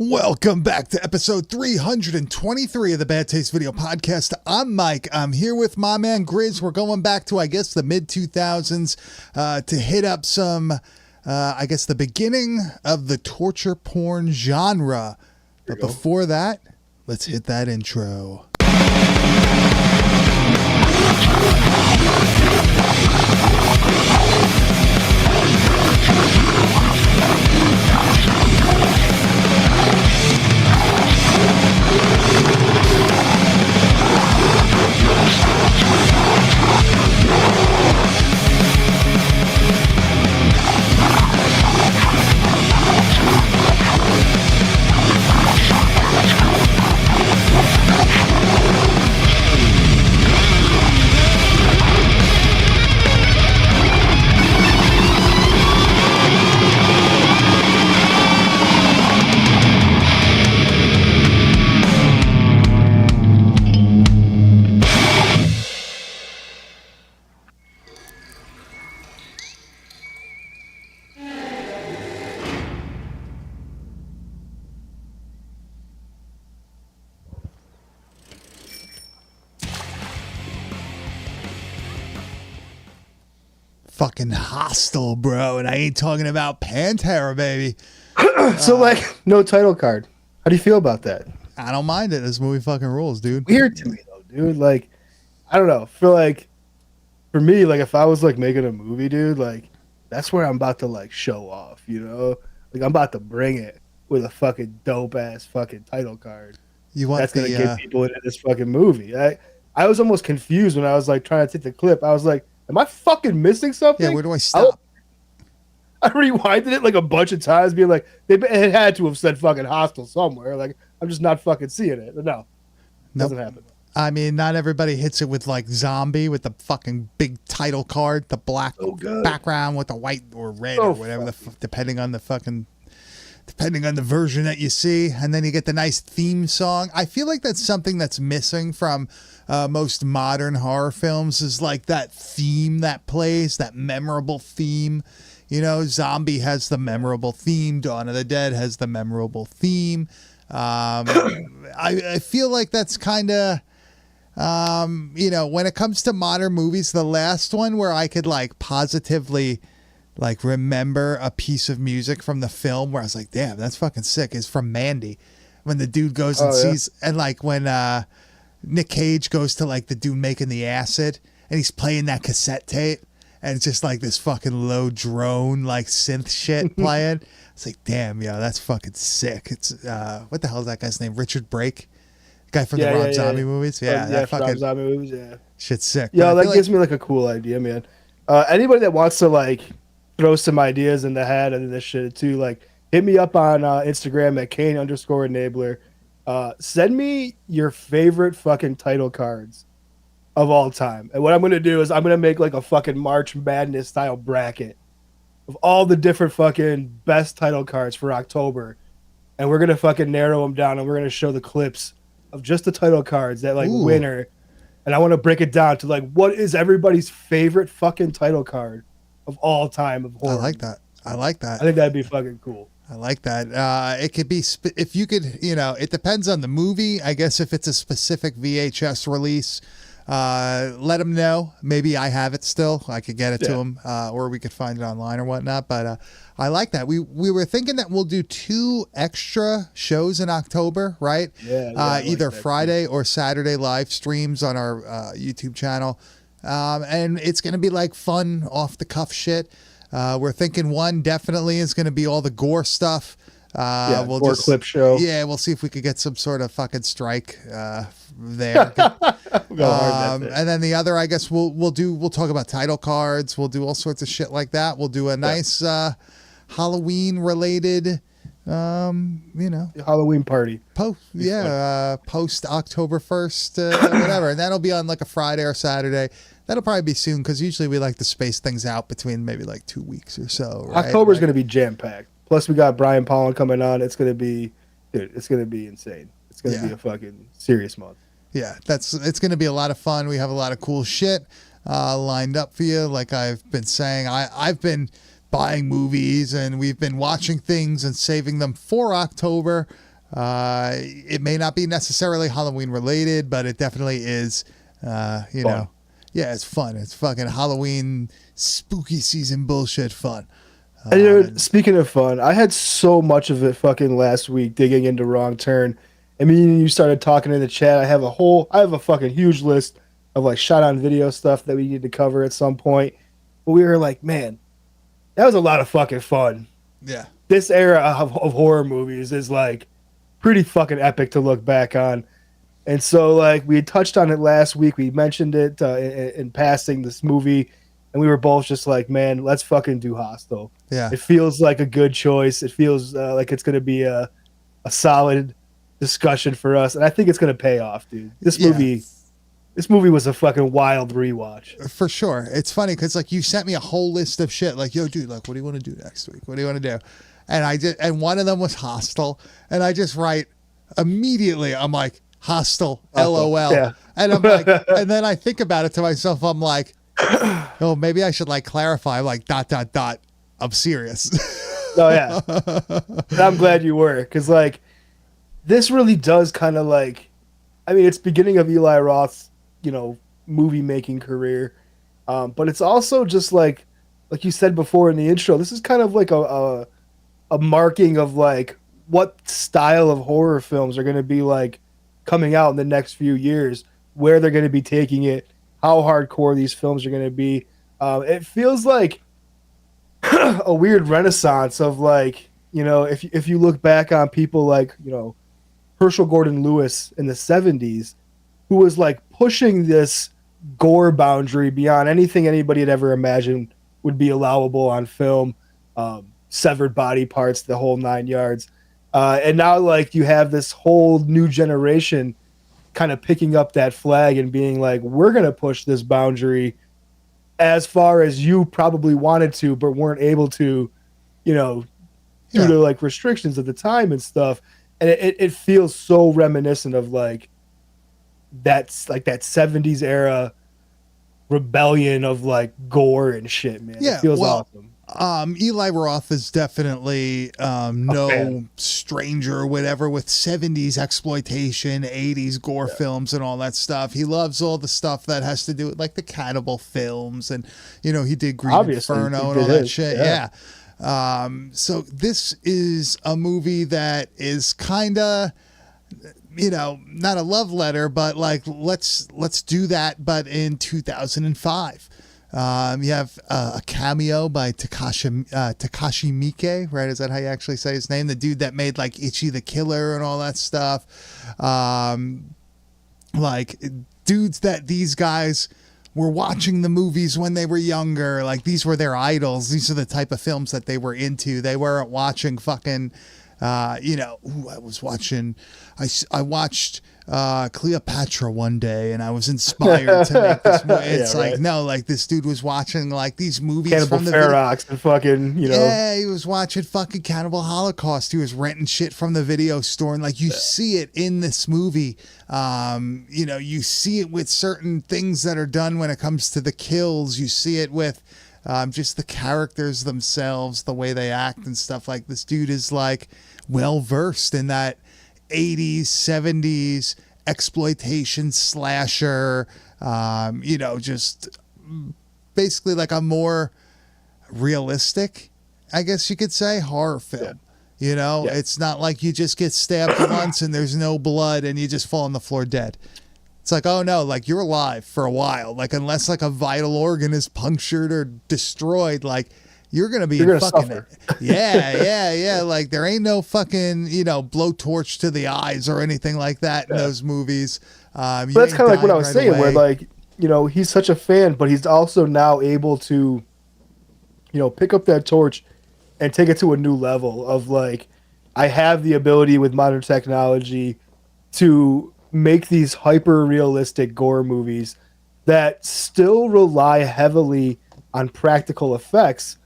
Welcome back to episode 323 of the Bad Taste Video Podcast. I'm Mike. I'm here with my man Grizz. We're going back to, I guess, the mid-2000s to hit up some, I guess, the beginning of the torture porn genre. But before that, let's hit that intro. Fucking Hostel, bro, and I ain't talking about Pantera, baby. So, no title card. How do you feel about that? I don't mind it. This movie fucking rules, dude. Weird to me, though, dude. I don't know. I feel like, for me, if I was, making a movie, dude, that's where I'm about to, show off, you know? I'm about to bring it with a fucking dope-ass fucking title card. You want That's going to get people into this fucking movie. I was almost confused when I was, trying to take the clip. I was like, am I fucking missing something? Yeah, where do I stop? I rewinded it a bunch of times, being like, it had to have said fucking Hostel somewhere. I'm just not fucking seeing it. But no, doesn't happen. I mean, not everybody hits it with Zombie with the fucking big title card, the black background with the white or red or whatever, depending on the version that you see. And then you get the nice theme song. I feel like that's something that's missing from most modern horror films is that theme that plays, that memorable theme. You know, Zombie has the memorable theme. Dawn of the Dead has the memorable theme. I feel like that's kind of, when it comes to modern movies, the last one where I could positively remember a piece of music from the film where I was like, damn, that's fucking sick, is from Mandy. When the dude goes and sees, and when Nick Cage goes to the dude making the acid and he's playing that cassette tape and it's just this fucking low drone synth shit playing. It's like, damn, yo, that's fucking sick. It's what the hell is that guy's name? Richard Brake, guy from the Rob Zombie movies. Yeah, that fucking Rob Zombie movies. Yeah, shit's sick. Yeah, that gives me a cool idea, man. Anybody that wants to throw some ideas in the hat and this shit too, hit me up on Instagram at Kane_enabler. Send me your favorite fucking title cards of all time. And what I'm going to do is I'm going to make a fucking March Madness style bracket of all the different fucking best title cards for October. And we're going to fucking narrow them down and we're going to show the clips of just the title cards that winner. And I want to break it down to what is everybody's favorite fucking title card of all time of horror. I like that. I think that'd be fucking cool. I like that. It could be, if you could, it depends on the movie. I guess if it's a specific VHS release, let them know. Maybe I have it still. I could get it to them, or we could find it online or whatnot. But I like that. We were thinking that we'll do 2 extra shows in October, right? Yeah. Either Friday or Saturday live streams on our YouTube channel. And it's going to be fun off the cuff shit. We're thinking one definitely is going to be all the gore stuff. We'll gore clip show. Yeah, we'll see if we could get some sort of fucking strike there. And then the other, I guess we'll talk about title cards. We'll do all sorts of shit like that. We'll do a nice Halloween related Halloween party. Post October 1st, whatever. And that'll be on a Friday or Saturday. That'll probably be soon because usually we like to space things out between maybe 2 weeks or so. Right? October's going to be jam-packed. Plus we got Brian Pollan coming on. It's going to be, it's going to be insane. It's going to be a fucking serious month. Yeah, it's going to be a lot of fun. We have a lot of cool shit lined up for you. Like I've been saying, I've been buying movies and we've been watching things and saving them for October. It may not be necessarily Halloween related, but it definitely is. You know, yeah, it's fun. It's fucking Halloween spooky season bullshit fun. And, you know, speaking of fun, I had so much of it fucking last week digging into Wrong Turn. I mean, you started talking in the chat. I have a fucking huge list of like shot on video stuff that we need to cover at some point. But we were like, man, that was a lot of fucking fun. Yeah. This era of horror movies is like pretty fucking epic to look back on. And so, like, we had touched on it last week. We mentioned it in passing, this movie, and we were both just like, man, let's fucking do Hostel. Yeah. It feels like a good choice. It feels like it's going to be a solid discussion for us, and I think it's going to pay off, dude. This movie was a fucking wild rewatch. For sure. It's funny because, like, you sent me a whole list of shit. Like, yo, dude, like, what do you want to do next week? What do you want to do? And I did, and one of them was Hostel, and I just write immediately. I'm like, Hostel, LOL. Yeah. And I'm like, and then I think about it to myself. I'm like, oh, maybe I should like clarify, like, ... I'm serious. Oh yeah. And I'm glad you were, because like this really does kind of like, I mean, it's beginning of Eli Roth's, you know, movie making career, but it's also just like you said before in the intro, this is kind of like a marking of like what style of horror films are going to be like coming out in the next few years, where they're going to be taking it, how hardcore these films are going to be. It feels like a weird renaissance of like, you know, if you look back on people like, you know, Herschel Gordon Lewis in the 70s, who was like pushing this gore boundary beyond anything anybody had ever imagined would be allowable on film, severed body parts, the whole 9 yards. And now like you have this whole new generation kind of picking up that flag and being like, we're going to push this boundary as far as you probably wanted to, but weren't able to, you know, due to like restrictions at the time and stuff. And it feels so reminiscent of like that's like that 70s era rebellion of like gore and shit, man. Yeah, it feels awesome. Eli Roth is definitely no stranger or whatever with 70s exploitation, 80s gore films and all that stuff. He loves all the stuff that has to do with like the cannibal films, and you know, he did Green Inferno and all that shit. Yeah. So this is a movie that is kind of, you know, not a love letter, but like let's do that, but in 2005. You have a cameo by Takashi Miike, right? Is that how you actually say his name? The dude that made like Itchy the Killer and all that stuff. Like dudes that these guys were watching the movies when they were younger. Like these were their idols. These are the type of films that they were into. They weren't watching fucking, you know, I was watching, I watched Cleopatra one day and I was inspired to make this movie. It's like, no, like this dude was watching like these movies Cannibal from the Ferox and fucking, you know. Yeah, he was watching fucking Cannibal Holocaust. He was renting shit from the video store, and like you see it in this movie. You know, you see it with certain things that are done when it comes to the kills. You see it with just the characters themselves, the way they act and stuff. Like this dude is like well versed in that 80s, 70s exploitation slasher, you know, just basically like a more realistic, I guess you could say, horror film. You know, it's not like you just get stabbed once and there's no blood and you just fall on the floor dead. It's like, oh no, like you're alive for a while. Like unless like a vital organ is punctured or destroyed, like you're going to be fucking suffer. Yeah. Like there ain't no fucking, you know, blowtorch to the eyes or anything like that in those movies. But that's kind of like what I was saying, where like, you know, he's such a fan, but he's also now able to, you know, pick up that torch and take it to a new level of like, I have the ability with modern technology to make these hyper realistic gore movies that still rely heavily on practical effects,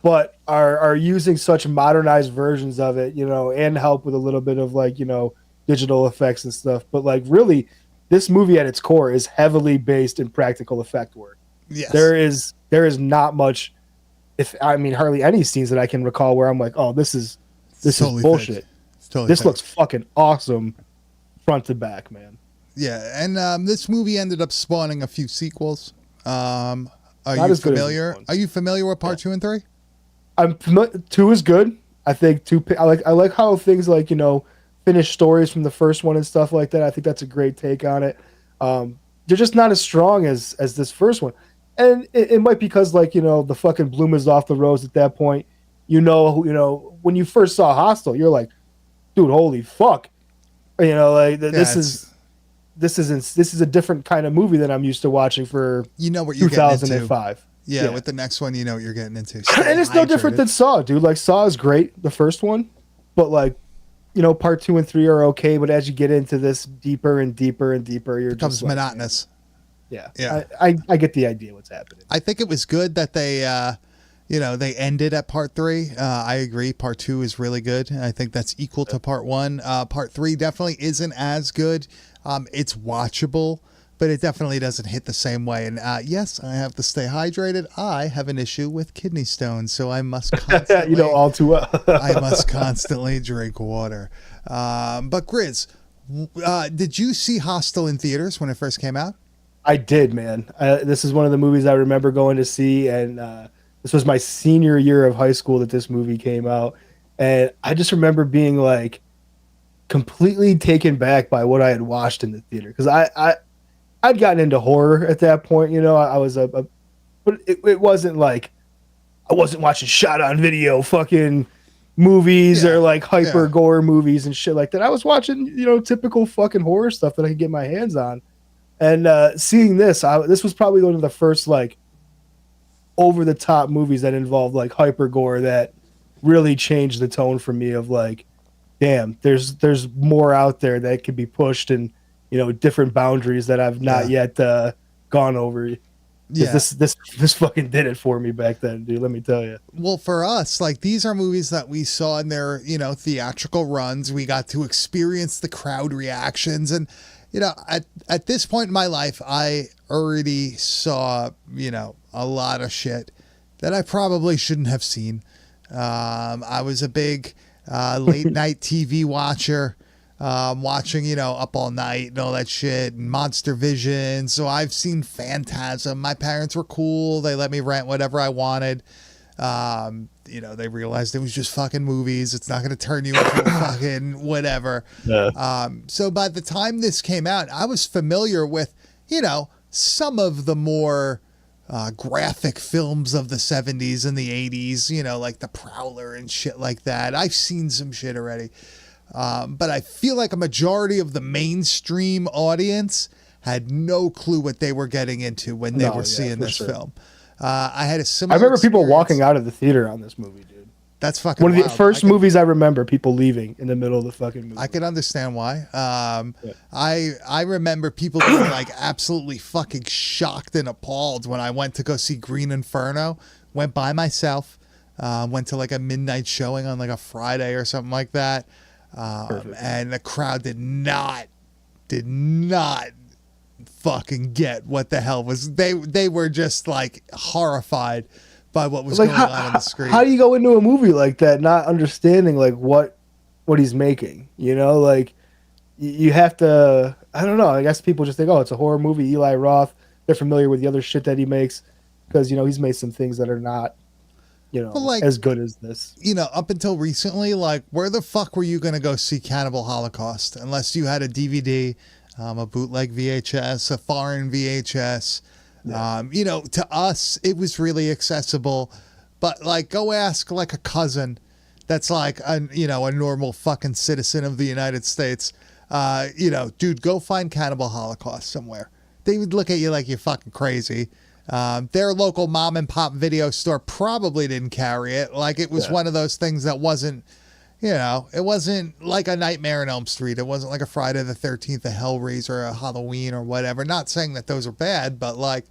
but are using such modernized versions of it, you know, and help with a little bit of like, you know, digital effects and stuff. But like really, this movie at its core is heavily based in practical effect work. Yes. There is not much, hardly any scenes that I can recall where I'm like, oh, this is totally bullshit. Totally this fair. looks fucking awesome front to back, man. Yeah, and this movie ended up spawning a few sequels. Are Not you as good as this familiar? one. Are you familiar with part 2 and 3? I'm familiar. 2 is good. I think 2. I like how things like finish stories from the first one and stuff like that. I think that's a great take on it. They're just not as strong as this first one, and it might be because the fucking bloom is off the rose at that point. When you first saw Hostel, you're like, dude, holy fuck, this is a different kind of movie than I'm used to watching for You know what you're getting into. 2005. Yeah, with the next one, you know what you're getting into. And it's no different than Saw, dude. Like Saw is great, the first one, but part 2 and 3 are okay. But as you get into this deeper and deeper and deeper, it becomes monotonous. Yeah. Yeah. I get the idea what's happening. I think it was good that they they ended at part 3. I agree. Part 2 is really good. I think that's equal to part 1. Part 3 definitely isn't as good. It's watchable, but it definitely doesn't hit the same way. And yes, I have to stay hydrated. I have an issue with kidney stones, so I must constantly, all too well. I must constantly drink water. But Grizz, did you see Hostel in theaters when it first came out? I did, man. This is one of the movies I remember going to see, and this was my senior year of high school that this movie came out, and I just remember being like completely taken back by what I had watched in the theater, because I'd gotten into horror at that point. I was but it wasn't like I wasn't watching shot on video fucking movies or like hyper gore movies and shit like that. I was watching typical fucking horror stuff that I could get my hands on. And seeing this, this was probably one of the first like over the top movies that involved like hyper gore that really changed the tone for me of like, damn, there's more out there that could be pushed and different boundaries that I've not yet gone over. Yeah, this fucking did it for me back then, dude. Let me tell you. Well, for us, like these are movies that we saw in their theatrical runs. We got to experience the crowd reactions and. At this point in my life, I already saw, a lot of shit that I probably shouldn't have seen. I was a big late night TV watcher, watching, Up All Night and all that shit and Monster Vision. So I've seen Phantasm. My parents were cool. They let me rent whatever I wanted. They realized it was just fucking movies. It's not going to turn you into a fucking whatever. Yeah. So by the time this came out, I was familiar with, some of the more graphic films of the 70s and the 80s, like The Prowler and shit like that. I've seen some shit already. But I feel like a majority of the mainstream audience had no clue what they were getting into when they were seeing this film. I had a similar. I remember people experience. walking out of the theater on this movie, dude. That's fucking one of the wild. first movies I remember people leaving in the middle of the fucking movie. I could understand why. I remember people being like absolutely fucking shocked and appalled when I went to go see Green Inferno. Went by myself. Went to like a midnight showing on like a Friday or something like that. And the crowd did not fucking get what the hell was. They were just like horrified by what was going on the screen. How do you go into a movie like that not understanding like what he's making? Like you have to. I don't know. I guess people just think, oh, it's a horror movie. Eli Roth. They're familiar with the other shit that he makes because he's made some things that are not as good as this. Up until recently, like where the fuck were you gonna go see Cannibal Holocaust unless you had a DVD? A bootleg VHS, a foreign VHS. Yeah. To us, it was really accessible. But, like, go ask, like, a cousin that's, like, a normal fucking citizen of the United States. Dude, go find Cannibal Holocaust somewhere. They would look at you like you're fucking crazy. Their local mom and pop video store probably didn't carry it. Like, it was one of those things that wasn't... it wasn't like a Nightmare on Elm Street. It wasn't like a Friday the 13th, a Hellraiser, a Halloween or whatever. Not saying that those are bad, but like,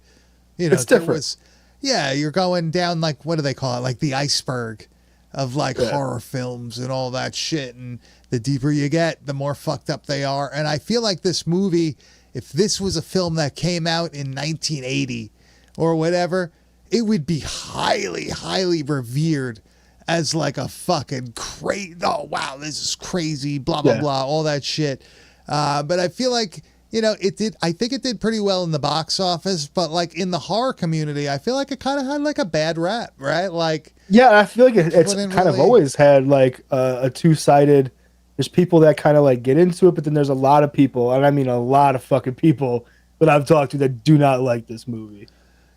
it's different. You're going down like, what do they call it? Like the iceberg of like horror films and all that shit. And the deeper you get, the more fucked up they are. And I feel like this movie, if this was a film that came out in 1980 or whatever, it would be highly, highly revered as like a fucking crazy, oh wow, this is crazy, blah blah Yeah. blah, all that shit. But I feel like, it did. I think it did pretty well in the box office, but like in the horror community, I feel like it kind of had like a bad rap, right? Like, Yeah, I feel like it's didn't kind of really- always had like a two-sided. There's people that kind of like get into it, but then there's a lot of people, and I mean a lot of fucking people that I've talked to that do not like this movie.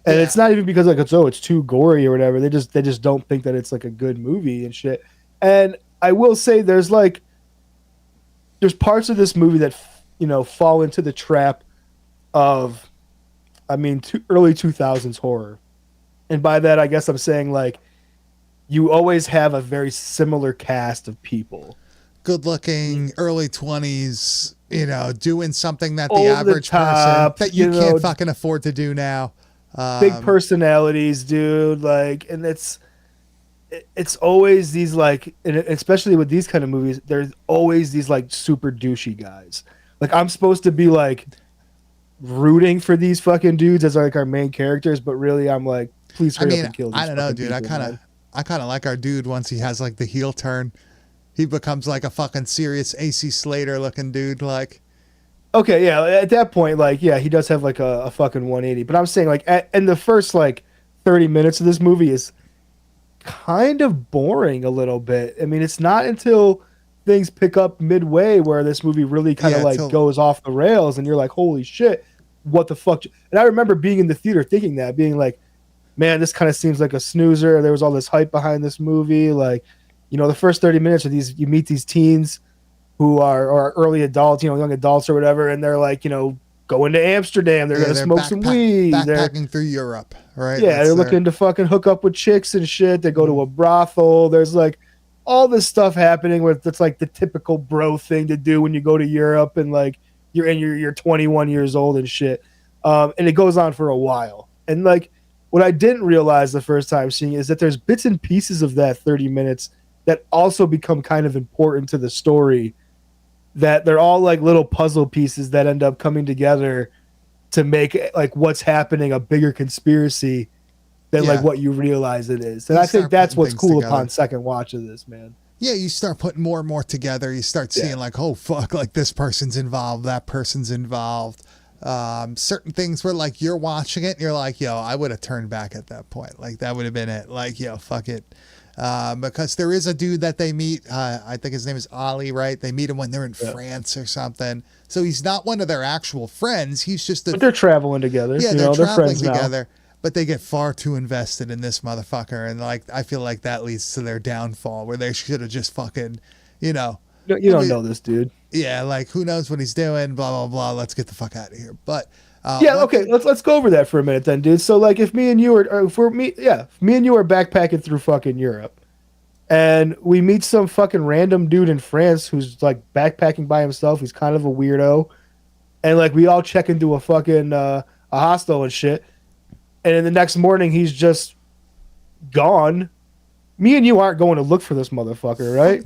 And Yeah. it's not even because like it's too gory or whatever. They just don't think that it's like a good movie and shit. And I will say there's parts of this movie that fall into the trap of, I mean, early 2000s horror. And by that I guess I'm saying like you always have a very similar cast of people. good looking, early 20s, doing something that the Over the average top, person that you you can't know, fucking afford to do now. Big personalities, dude. Like, and it's always these like, and especially with these kind of movies, there's always these like super douchey guys. Like, I'm supposed to be like rooting for these fucking dudes as like our main characters, but really I'm like, please hurry up and kill these. I don't know, dude. People, I kind of like our dude once he has like the heel turn. He becomes like a fucking serious AC Slater looking dude. Like, okay, yeah, at that point, like, yeah, he does have like a fucking 180. But I'm saying like, in the first like 30 minutes of this movie is kind of boring a little bit. I mean, it's not until things pick up midway where this movie really kind of goes off the rails, and you're like, holy shit, what the fuck? And I remember being in the theater thinking that, being like, man, this kind of seems like a snoozer. There was all this hype behind this movie, like. The first 30 minutes of these, you meet these teens who are early adults, young adults or whatever, and they're like, going to Amsterdam. They're going to smoke some weed. Backpacking through Europe, right? Yeah, they're looking to fucking hook up with chicks and shit. They go to a brothel. There's like all this stuff happening where it's like the typical bro thing to do when you go to Europe and like you're 21 years old and shit. And it goes on for a while. And like what I didn't realize the first time seeing it is that there's bits and pieces of that 30 minutes that also become kind of important to the story, that they're all like little puzzle pieces that end up coming together to make like what's happening a bigger conspiracy than like what you realize it is. And I think that's what's cool upon second watch of this, man. Yeah, you start putting more and more together. You start seeing like, oh fuck, like this person's involved, that person's involved. Certain things where like you're watching it and you're like, yo, I would have turned back at that point. Like that would have been it. Like, yo, fuck it. Because there is a dude that they meet. I think his name is Ollie, right? They meet him when they're in France or something. So he's not one of their actual friends. He's just but they're traveling together. Yeah, they're traveling together. But they get far too invested in this motherfucker, and like I feel like that leads to their downfall, where they should have just fucking, you don't know this dude. Yeah, like who knows what he's doing? Blah blah blah. Let's get the fuck out of here. But okay, let's go over that for a minute then, dude. So like if me and you are backpacking through fucking Europe and we meet some fucking random dude in France who's like backpacking by himself, he's kind of a weirdo, and like we all check into a fucking a hostel and shit, and then the next morning he's just gone. Me and you aren't going to look for this motherfucker, right?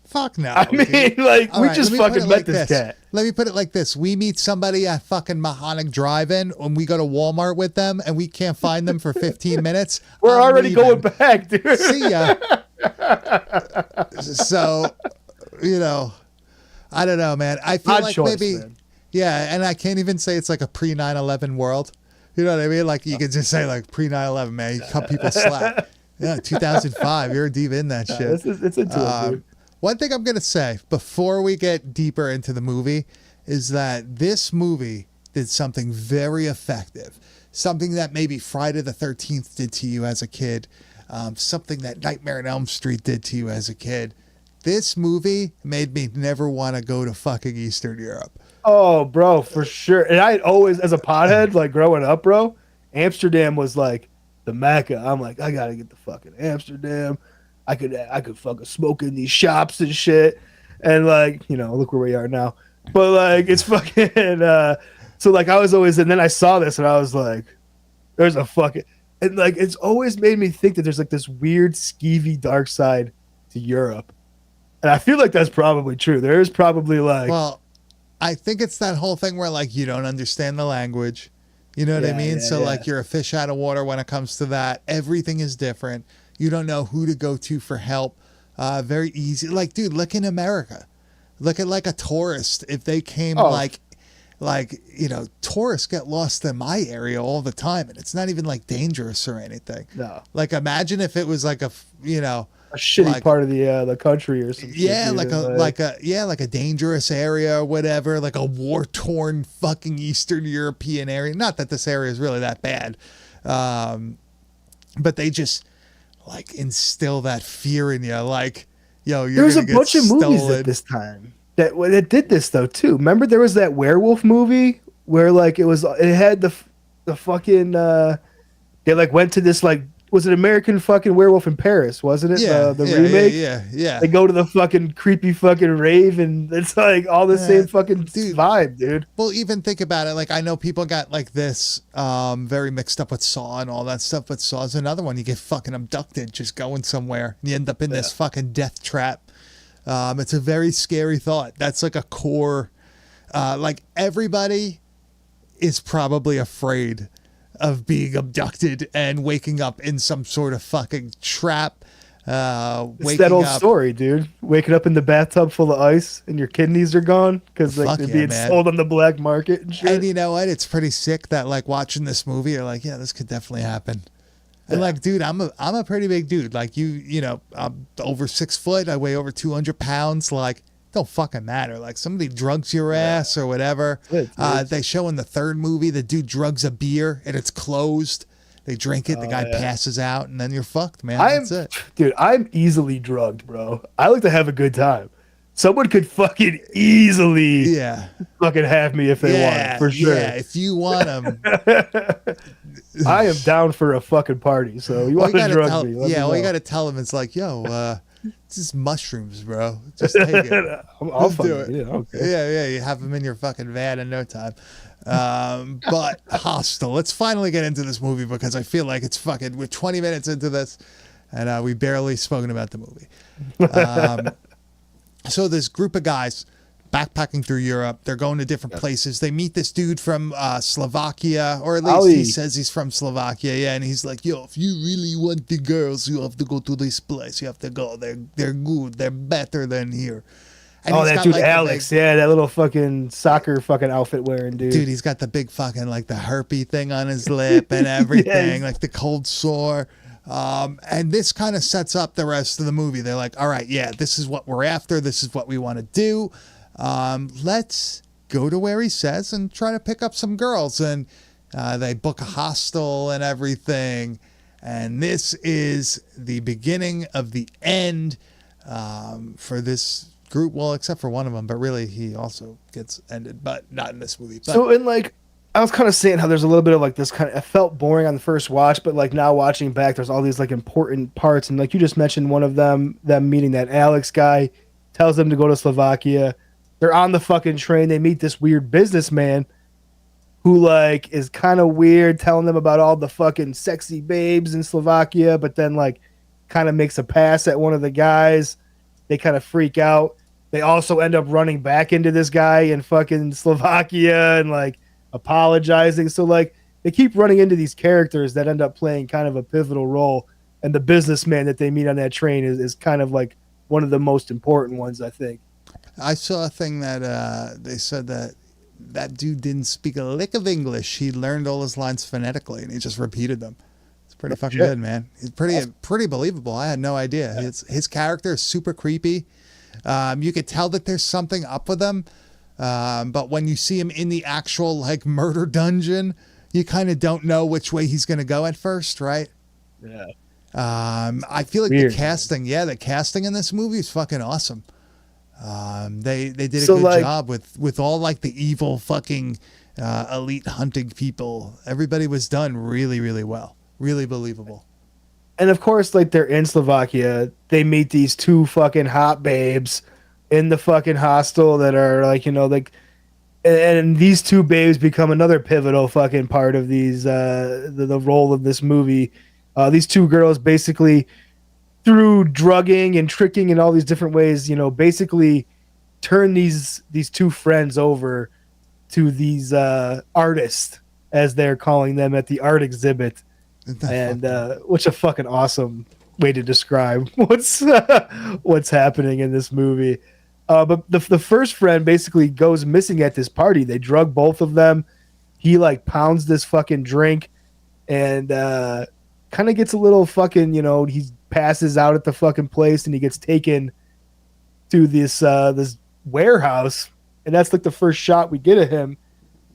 Fuck no. I mean, like, we just fucking met this cat. Let me put it like this. We meet somebody at fucking Mahonic Drive-In and we go to Walmart with them and we can't find them for 15 minutes. We're already going back, dude. See ya. So, I don't know, man. I feel like maybe, man. Yeah, and I can't even say it's like a pre 9/11 world. You know what I mean? Like, you can just say like pre 9/11, man. You cut people slack. Yeah, 2005. You're deep in that shit. It's into it, dude. One thing I'm going to say before we get deeper into the movie is that this movie did something very effective. Something that maybe Friday the 13th did to you as a kid. Something that Nightmare on Elm Street did to you as a kid. This movie made me never want to go to fucking Eastern Europe. Oh, bro, for sure. And I always, as a pothead, like growing up, bro, Amsterdam was like the Mecca. I'm like, I got to get the fucking Amsterdam. I could fucking smoke in these shops and shit, and like, look where we are now. But like, it's fucking. So like, I was always, and then I saw this, and I was like, there's a fucking, and like, it's always made me think that there's like this weird skeevy dark side to Europe, and I feel like that's probably true. There is probably like, well, I think it's that whole thing where like you don't understand the language, you know what I mean? So like, you're a fish out of water when it comes to that. Everything is different. You don't know who to go to for help. Very easy. Like, dude, look in America. Look at like a tourist. If they came tourists get lost in my area all the time, and it's not even like dangerous or anything. No. Like, imagine if it was like a shitty like, part of the country or something. Yeah, like a dangerous area or whatever, like a war-torn fucking Eastern European area. Not that this area is really that bad, but they just like instill that fear in you. Like, yo, there's a bunch of movies at this time that did this though too. Remember, there was that werewolf movie where like it had the fucking they like went to this like. Was it American fucking Werewolf in Paris? Wasn't it? Yeah, the remake? Yeah. They go to the fucking creepy fucking rave, and it's like all the same fucking vibe, dude. Well, even think about it. Like, I know people got like this very mixed up with Saw and all that stuff, but Saw's another one. You get fucking abducted just going somewhere, and you end up in this fucking death trap. It's a very scary thought. That's like a core. Like, everybody is probably afraid of being abducted and waking up in some sort of fucking trap. It's that old story, dude. Waking up in the bathtub full of ice and your kidneys are gone because like they're being sold on the black market and shit. And you know what? It's pretty sick that like watching this movie, you're like, yeah, this could definitely happen. And like, dude, I'm a pretty big dude. Like I'm over 6 foot. I weigh over 200 pounds. Like, don't fucking matter. Like, somebody drugs your ass or whatever. They show in the third movie the dude drugs a beer and it's closed. They drink it, the guy passes out, and then you're fucked, man. That's it. Dude, I'm easily drugged, bro. I like to have a good time. Someone could fucking easily fucking have me if they want, for sure. Yeah, if you want them. I am down for a fucking party, so you want to drug me. All you got to tell them is like, yo, this is mushrooms, bro. Just take it. I'll do it. Yeah, okay. Yeah. You have them in your fucking van in no time. But Hostel. Let's finally get into this movie because I feel like we're 20 minutes into this, and we barely spoken about the movie. So this group of guys backpacking through Europe. They're going to different places. They meet this dude from Slovakia, or at least he says he's from Slovakia. Yeah, and he's like, yo, if you really want the girls, you have to go to this place. You have to go. They're good. They're better than here. And that dude, like, Alex. That little fucking soccer fucking outfit wearing dude. Dude, he's got the big fucking, like, the herpy thing on his lip and everything, like the cold sore. And this kind of sets up the rest of the movie. They're like, all right, yeah, this is what we're after. This is what we want to do. Let's go to where he says and try to pick up some girls. And they book a hostel and everything. And this is the beginning of the end for this group. Well, except for one of them, but really he also gets ended, but not in this movie. But, so in like, I was kind of saying how there's a little bit of like this kind of, it felt boring on the first watch, but like now watching back, there's all these like important parts. And like you just mentioned, one of them meeting that Alex guy, tells them to go to Slovakia. They're on the fucking train. They meet this weird businessman who like is kind of weird, telling them about all the fucking sexy babes in Slovakia, but then like kind of makes a pass at one of the guys. They kind of freak out. They also end up running back into this guy in fucking Slovakia and like apologizing. So like they keep running into these characters that end up playing kind of a pivotal role. And the businessman that they meet on that train is kind of like one of the most important ones, I think. I saw a thing that they said that dude didn't speak a lick of English. He learned all his lines phonetically and he just repeated them. It's pretty fucking good, man. He's pretty believable. I had no idea. His character is super creepy. You could tell that there's something up with him. But when you see him in the actual like murder dungeon, you kind of don't know which way he's going to go at first, right? Yeah. I feel like the casting in this movie is fucking awesome. They did a good job with all like the evil fucking elite hunting people. Everybody was done really, really well. Really believable. And of course, like they're in Slovakia, they meet these two fucking hot babes in the fucking hostel that are like, you know, like, and these two babes become another pivotal fucking part of these, the role of this movie. These two girls basically, through drugging and tricking in all these different ways, you know, basically turn these two friends over to these artists, as they're calling them, at the art exhibit. And which a fucking awesome way to describe what's happening in this movie. But the first friend basically goes missing at this party. They drug both of them. He like pounds this fucking drink and kind of gets a little fucking, he passes out at the fucking place and he gets taken to this warehouse. And that's like the first shot we get of him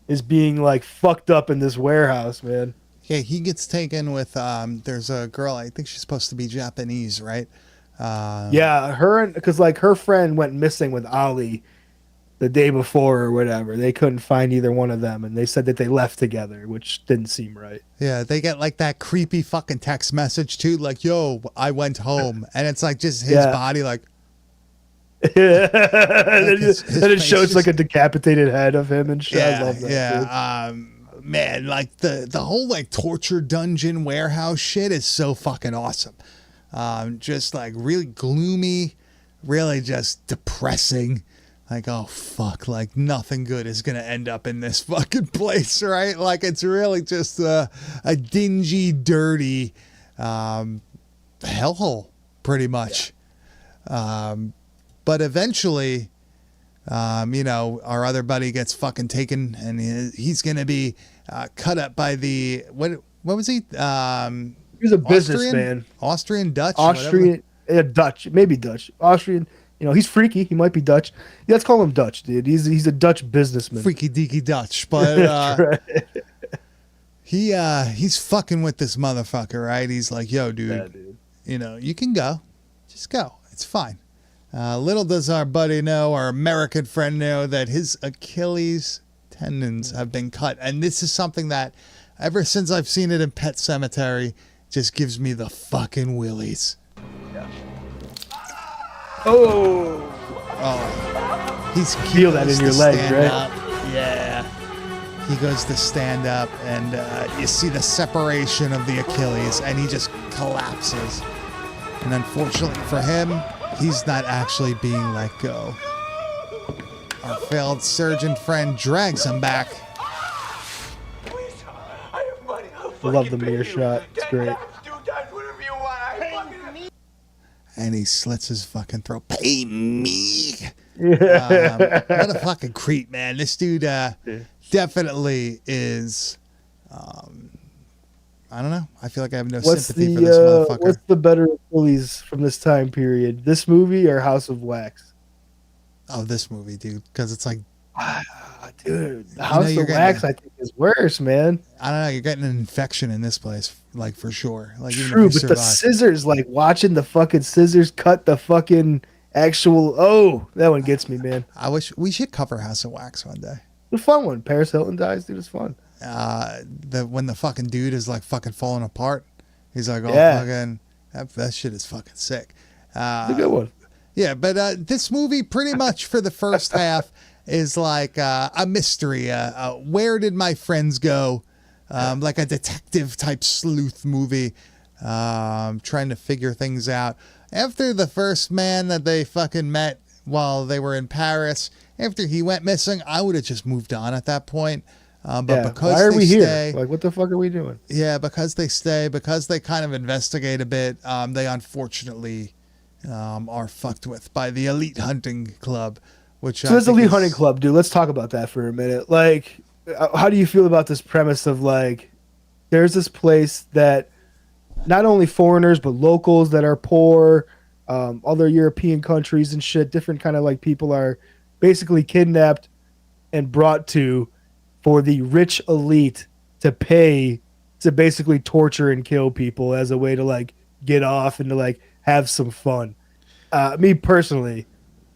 is being like fucked up in this warehouse, man. Yeah, he gets taken with there's a girl, I think she's supposed to be Japanese, right? Yeah, because like her friend went missing with Ali the day before or whatever. They couldn't find either one of them, and they said that they left together, which didn't seem right. Yeah, they get like that creepy fucking text message too, like, yo, I went home. And it's like just his body like yeah. Like then it shows just like a decapitated head of him and shit. Yeah, I love that, yeah. Man, like the whole like torture dungeon warehouse shit is so fucking awesome. Just like really gloomy, really just depressing. Like, oh fuck, like nothing good is gonna end up in this fucking place, right? Like it's really just a dingy, dirty hellhole, pretty much. Yeah. But eventually, our other buddy gets fucking taken, and he's gonna be cut up by the what was he? He was a businessman, Austrian, Dutch, Dutch, maybe Dutch, Austrian. He's freaky. He might be Dutch. Yeah, let's call him Dutch, dude. He's a Dutch businessman. Freaky deaky Dutch, but right. He's fucking with this motherfucker, right? He's like, yo, dude, you can go, just go. It's fine. Little does our buddy know, our American friend know, that his Achilles tendons have been cut. And this is something that, ever since I've seen it in Pet Sematary, just gives me the fucking willies. Yeah. Oh, he's feel that in your leg, right? Up. Yeah. He goes to stand up, and you see the separation of the Achilles, and he just collapses. And unfortunately for him, he's not actually being let go. Our failed surgeon friend drags him back. I love the mirror shot. It's great. And he slits his fucking throat. Pay me. What a fucking creep, man. This dude definitely is. I don't know. I feel like I have no sympathy for this motherfucker. What's the better Achilles from this time period? This movie or House of Wax? Oh, this movie, dude. Because it's like, dude, the House of Wax, I think, is worse, man. I don't know. You're getting an infection in this place, like for sure. Like, even true, if you but the scissors, like watching the fucking scissors cut the fucking actual. Oh, that one gets me, man. I wish we should cover House of Wax one day. The fun one. Paris Hilton dies, dude. It's fun. When the fucking dude is like fucking falling apart, he's like, oh, fucking, that shit is fucking sick. It's a good one. Yeah, but this movie pretty much for the first half is like a mystery. Where did my friends go? Like a detective type sleuth movie, trying to figure things out. After the first man that they fucking met while they were in Paris, after he went missing, I would have just moved on at that point. But because why are we stay, here? Like, what the fuck are we doing? Yeah, because they stay, because they kind of investigate a bit, they unfortunately are fucked with by the Elite Hunting Club. So this Elite Hunting Club, dude, let's talk about that for a minute. Like, how do you feel about this premise of, like, there's this place that not only foreigners, but locals that are poor, other European countries and shit, different kind of, like, people are basically kidnapped and brought to for the rich elite to pay to basically torture and kill people as a way to like get off and to like have some fun. Me personally,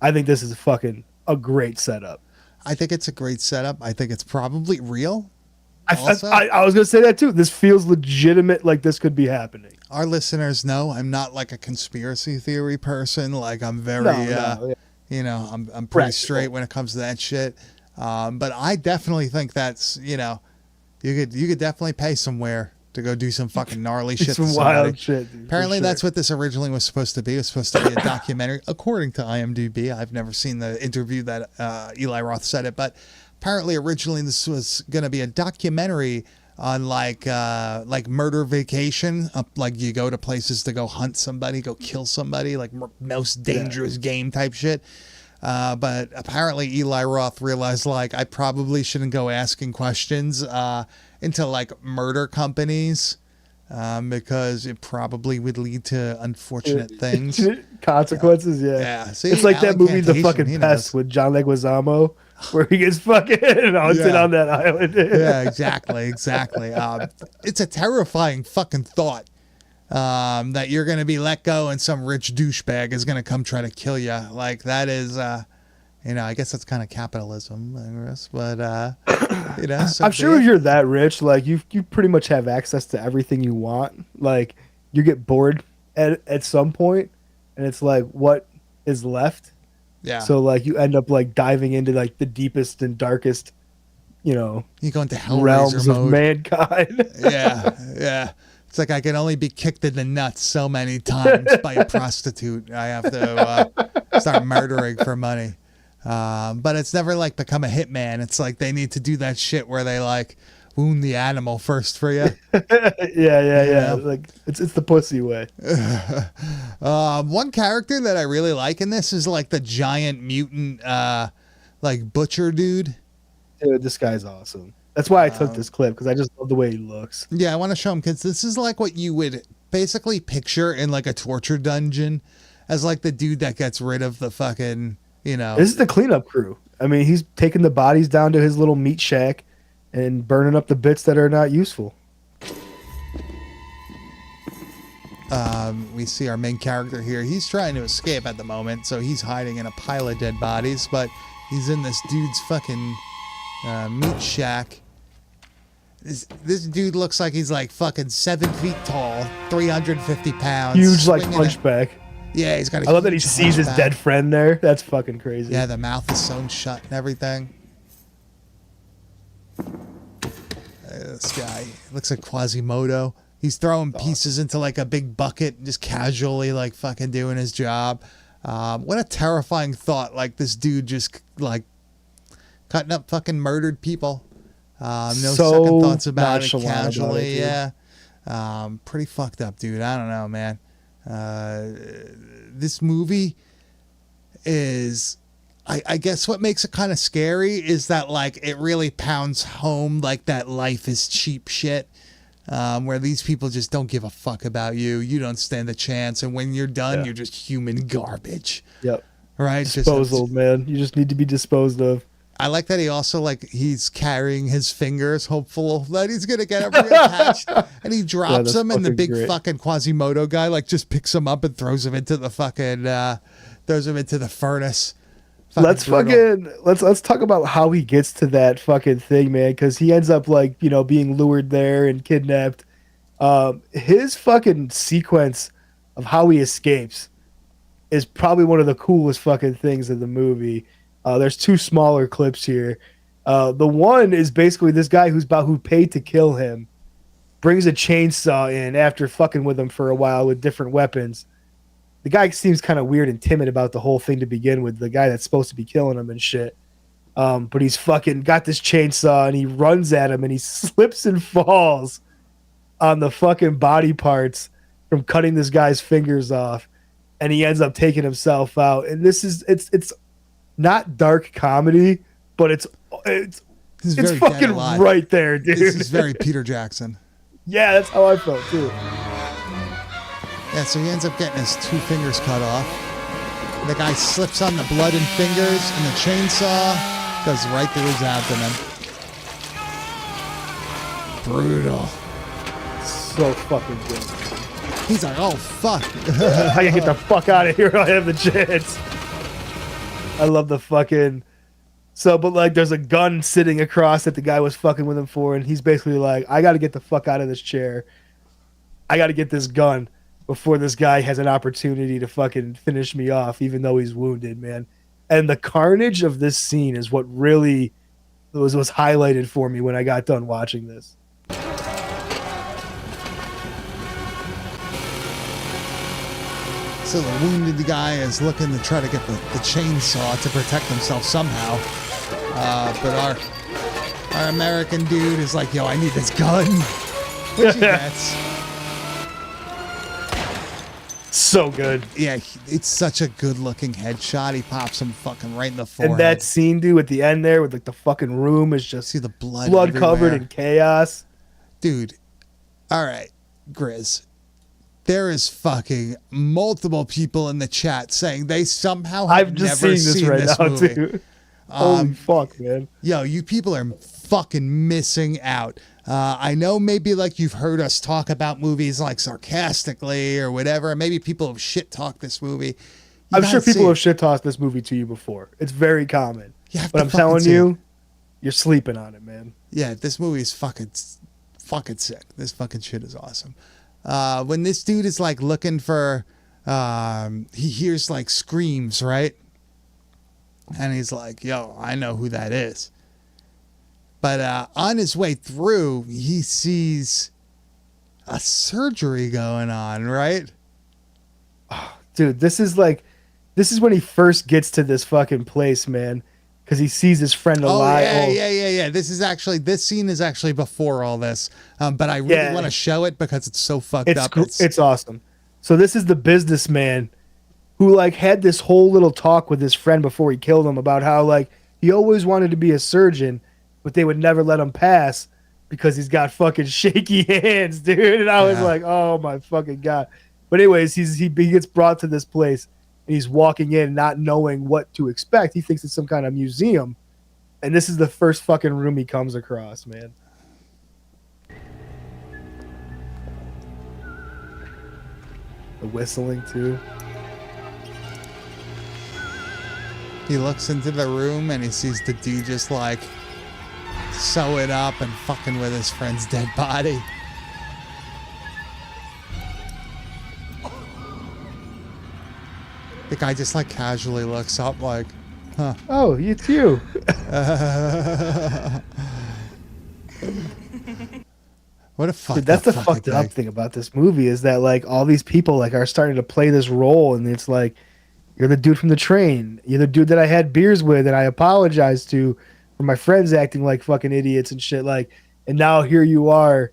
I think this is fucking a great setup. I think it's a great setup. I think it's probably real. I was going to say that too. This feels legitimate, like this could be happening. Our listeners know I'm not like a conspiracy theory person. Like I'm very, I'm pretty straight when it comes to that shit. But I definitely think that's, you could definitely pay somewhere to go do some fucking gnarly shit. Some wild shit, dude. Apparently that's what this originally was supposed to be. It was supposed to be a documentary, according to IMDb. I've never seen the interview that Eli Roth said it, but apparently originally this was going to be a documentary on like murder vacation, like you go to places to go hunt somebody, go kill somebody, like most dangerous game type shit. But apparently Eli Roth realized like I probably shouldn't go asking questions into like murder companies because it probably would lead to unfortunate things. Consequences, Yeah. See, it's like that movie, The Allocantation, fucking Pest, with John Leguizamo, where he gets fucking haunted on that island. Yeah, exactly. It's a terrifying fucking thought that you're going to be let go and some rich douchebag is going to come try to kill you. Like that is, I guess that's kind of capitalism, I guess. But, so I'm sure if you're that rich, like you pretty much have access to everything you want. Like you get bored at some point and it's like, what is left? Yeah. So like you end up like diving into like the deepest and darkest, you go into Hellraiser realms mode. Of mankind. Yeah. It's like I can only be kicked in the nuts so many times by a prostitute. I have to start murdering for money. But it's never like become a hitman. It's like they need to do that shit where they like wound the animal first for you. Yeah. Like it's the pussy way. One character that I really like in this is like the giant mutant, like butcher dude. Dude, this guy's awesome. That's why I took this clip, because I just love the way he looks. Yeah, I want to show him because this is like what you would basically picture in like a torture dungeon as like the dude that gets rid of the fucking, This is the cleanup crew. I mean, he's taking the bodies down to his little meat shack and burning up the bits that are not useful. We see our main character here. He's trying to escape at the moment, so he's hiding in a pile of dead bodies, but he's in this dude's fucking meat shack. This dude looks like he's like fucking 7 feet tall, 350 pounds. Huge like hunchback. Yeah, he's got a I love that he sees his dead friend there. That's fucking crazy. Yeah, the mouth is sewn shut and everything. This guy looks like Quasimodo. He's throwing pieces into like a big bucket and just casually like fucking doing his job. What a terrifying thought. Like this dude just like cutting up fucking murdered people. No second thoughts about it, casually. Pretty fucked up, dude. I don't know, man. This movie is, I guess what makes it kind of scary is that like it really pounds home like that life is cheap shit, where these people just don't give a fuck about you. You don't stand a chance, and when you're done, you're just human garbage. Yep. Right. Disposal, man. You just need to be disposed of. I like that he also like he's carrying his fingers, hopeful that he's gonna get them reattached, and he drops them, and the big fucking Quasimodo guy like just picks him up and throws him into the fucking furnace. Let's talk about how he gets to that fucking thing, man, because he ends up like being lured there and kidnapped. His fucking sequence of how he escapes is probably one of the coolest fucking things in the movie. There's two smaller clips here. The one is basically this guy who paid to kill him brings a chainsaw in after fucking with him for a while with different weapons. The guy seems kind of weird and timid about the whole thing to begin with, the guy that's supposed to be killing him and shit. But he's fucking got this chainsaw and he runs at him and he slips and falls on the fucking body parts from cutting this guy's fingers off. And he ends up taking himself out. And it's not dark comedy, but it's fucking right there, dude. This is very Peter Jackson. Yeah, that's how I felt too. Yeah, so he ends up getting his 2 fingers cut off. The guy slips on the blood and fingers, and the chainsaw goes right through his abdomen. Brutal. So fucking good. He's like, oh fuck. I can get the fuck out of here. I have the chance. I love the fucking... but like there's a gun sitting across that the guy was fucking with him for, and he's basically like, I got to get the fuck out of this chair. I got to get this gun before this guy has an opportunity to fucking finish me off, even though he's wounded, man. And the carnage of this scene is what really was highlighted for me when I got done watching this. So the wounded guy is looking to try to get the chainsaw to protect himself somehow. But Our American dude is like, yo, I need this gun. Which he gets. So good. Yeah, it's such a good looking headshot. He pops him fucking right in the forehead. And that scene, dude, at the end there with like the fucking room is just see the blood covered in chaos. Dude, all right, Grizz. There is fucking multiple people in the chat saying they somehow have never seen this movie. Too. Holy fuck, man. Yo, you people are fucking missing out. I know maybe like you've heard us talk about movies like sarcastically or whatever. Maybe people have shit talked this movie. I'm sure people have shit talked this movie to you before. It's very common. But I'm telling you, you're sleeping on it, man. Yeah, this movie is fucking sick. This fucking shit is awesome. When this dude is like looking for, he hears like screams, right? And he's like, yo, I know who that is. But on his way through, he sees a surgery going on, right? Oh, dude, this is when he first gets to this fucking place, man. Because he sees his friend alive. Oh, yeah. This scene is actually before all this. But I really want to show it because it's so fucked up. It's awesome. So this is the businessman who like had this whole little talk with his friend before he killed him about how like he always wanted to be a surgeon, but they would never let him pass because he's got fucking shaky hands, dude. And I was like, oh my fucking God. But anyways, he gets brought to this place and he's walking in not knowing what to expect. He thinks it's some kind of museum. And this is the first fucking room he comes across, man. The whistling too. He looks into the room and he sees the dude just like sew it up and fucking with his friend's dead body. The guy just like casually looks up like, huh. Oh, it's you. What a fuck. Dude, that's the fucked up thing about this movie is that like all these people like are starting to play this role and it's like, you're the dude from the train. You're the dude that I had beers with and I apologized to for my friends acting like fucking idiots and shit. Like, and now here you are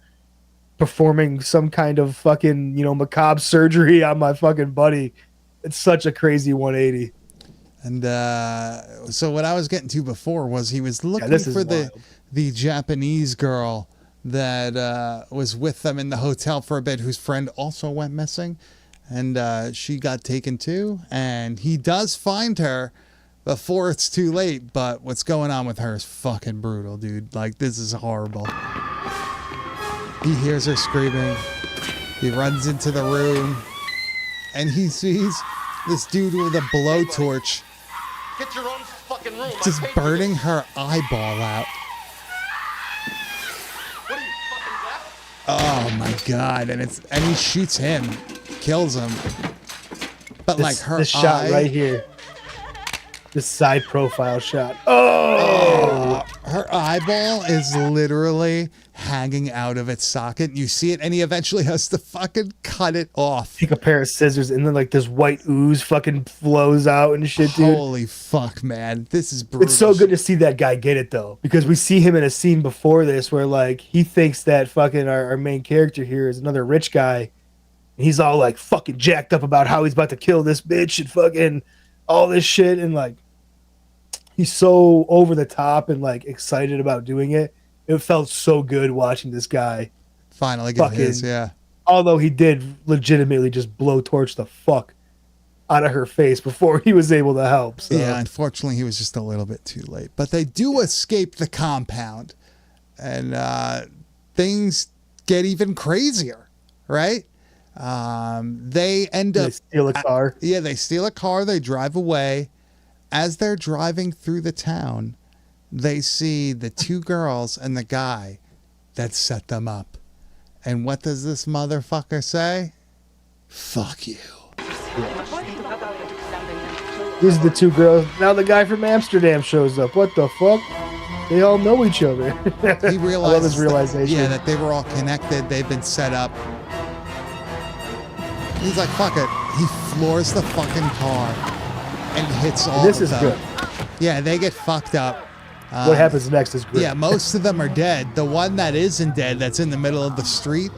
performing some kind of fucking, macabre surgery on my fucking buddy. It's such a crazy 180. And so what I was getting to before was he was looking for the Japanese girl that was with them in the hotel for a bit, whose friend also went missing. And she got taken too, and he does find her before it's too late, but what's going on with her is fucking brutal, dude. Like, this is horrible. He hears her screaming. He runs into the room, and he sees this dude with a blowtorch Get your own fucking room. just burning her eyeball out. What are you, fucking deaf? Oh my God, and he shoots him. Kills him, but like this shot right here, this side profile shot. Oh, her eyeball is literally hanging out of its socket. You see it, and he eventually has to fucking cut it off. Take a pair of scissors, and then like this white ooze fucking flows out and shit, dude. Holy fuck, man, this is brutal. It's so good to see that guy get it though, because we see him in a scene before this where like he thinks that fucking our main character here is another rich guy. He's all like fucking jacked up about how he's about to kill this bitch and fucking all this shit. And like, he's so over the top and like excited about doing it. It felt so good watching this guy finally get his, yeah. Although he did legitimately just blowtorch the fuck out of her face before he was able to help. So. Yeah, unfortunately, he was just a little bit too late. But they do escape the compound. And things get even crazier, right? They end up... They steal a car. Yeah, they steal a car. They drive away. As they're driving through the town, they see the two girls and the guy that set them up. And what does this motherfucker say? Fuck you. These are the two girls. Now the guy from Amsterdam shows up. What the fuck? They all know each other. He realizes I love his realization. that they were all connected. They've been set up. He's like, fuck it. He floors the fucking car and hits all This of is them. good. Yeah, they get fucked up. What happens next is great. Yeah, most of them are dead. The one that isn't dead, that's in the middle of the street.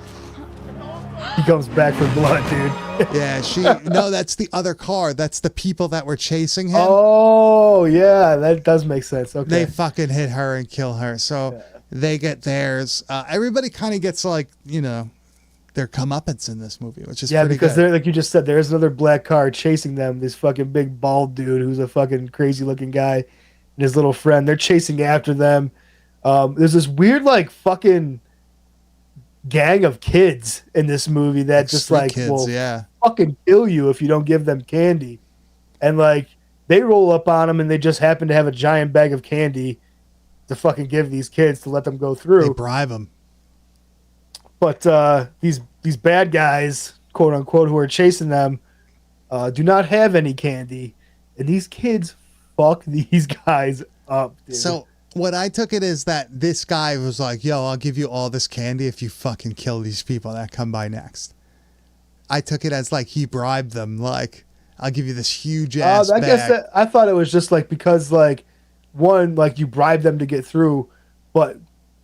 He comes back for blood, dude. Yeah, no, that's the other car. That's the people that were chasing him. Oh, yeah, that does make sense. Okay. They fucking hit her and kill her. So they get theirs. Everybody kind of gets like, their comeuppance in this movie, which is pretty because good. they're like you just said, there's another black car chasing them. This fucking big bald dude who's a fucking crazy looking guy and his little friend. They're chasing after them. There's this weird like fucking gang of kids in this movie that just like kids, will yeah. fucking kill you if you don't give them candy. And like they roll up on them and they just happen to have a giant bag of candy to fucking give these kids to let them go through. They bribe them. But these bad guys, quote unquote, who are chasing them, do not have any candy, and these kids fuck these guys up. Dude. So what I took it is that this guy was like, "Yo, I'll give you all this candy if you fucking kill these people that come by next." I took it as like he bribed them, like, "I'll give you this huge ass I bag." guess I thought it was just like because like one like you bribe them to get through, but